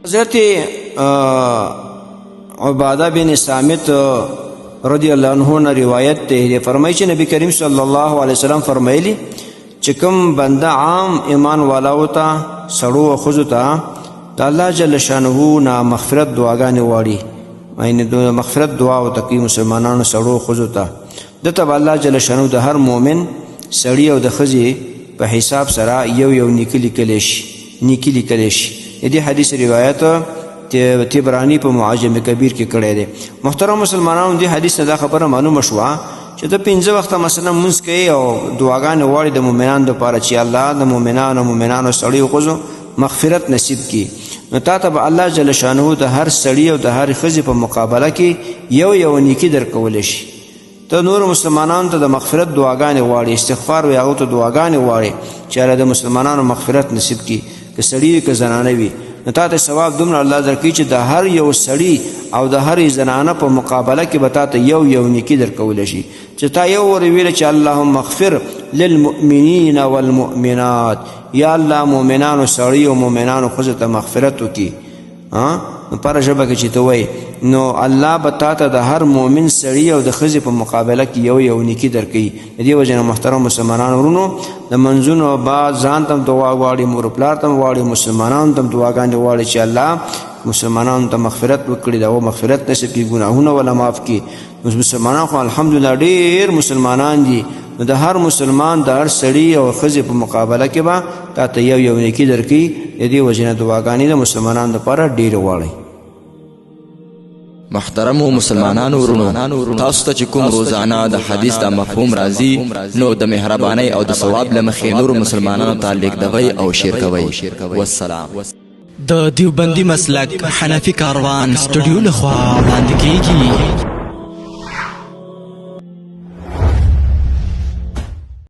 حضرت عبادہ بن صامت رضی اللہ عنہ نے روایت ته فرمایي چې نبی کریم صلی الله علیه وسلم فرمایلی چې کوم بنده عام ایمان والا وتا سړو او خزو ته د الله جل شانه نه مغفرت دعاګانې واړي مینه د مغفرت دعا او تکي مسلمانانو سړو خزو ته دته الله جل شانه د هر مؤمن سړی او د خزي په حساب سره یو نیکی لیکل شي دې حدیث روایت تبرانی په معجم کبیر کې کړی دی. محترم مسلمانانو دې حدیث نه دا خبره معلومه شوه چې ته 5 وخته مثلا مونځ کوي او دعاګانې غواړي د مؤمنانو دپاره چې الله د مؤمنانو سړي او ښځو مغفرت نصیب کړي نو تا ته به الله جل شانه د هر سړي او د هر ښځې په مقابله کې یو نیکي درکولی شي. ته نور مسلمانانو ته د مغفرت دعاګانې غواړي استغفار وي هغو ته دعاګانې غواړي چې الله د مسلمانانو مغفرت نصیب کړي که سړي وي که زنانه وي نو تا ته ثواب دومره الله درکوي چې د هر یو سړي او د هرې زنانه په مقابله کې به تا ته یو نیکي درکولی شي چې تا یو ورې ویله چې اللهم اغفر للمؤمنین والمؤمنات یا الله مؤمنانو سړي او مؤمنانو ښځو ته مغفرت وکړي نو پر ژبه کې چې ته وایي نو الله به تا ته د هر مؤمن سړي او د ښځې په مقابله کې یو نیکي درکوي. د دې وجې نه محترم مسلمانانو ورونو د منځونو بعد ځان ته هم دعا غواړي مور پلار ته هم غواړي مسلمانانو ته هم دعاګانې غواړي چې الله مسلمانانو ته مغفرت وکړي د هغو مغفرت نصیب کړي ګناهونه ولا معاف کړي. مسلمانان خو الحمدلله ډېر مسلمانان دي نو د هر مسلمان د هر سړي او ښځې په مقابله کې به تا ته یو نیکي درکوي. د دې وجې نه دعاګانې د مسلمانانو دپاره ډېرې غواړئ. محترمو مسلمانانو ورونو تاسو ته چې کوم روزانه د حدیث د مفهوم راځي نو د مهربانۍ او د ثواب له مخې نورو مسلمانانو ته لیږدوئ او شیر کوئ. والسلام. د دیوبندي مسلک حنفي کاروان سټوډیو لخوا وړاندې کیږي.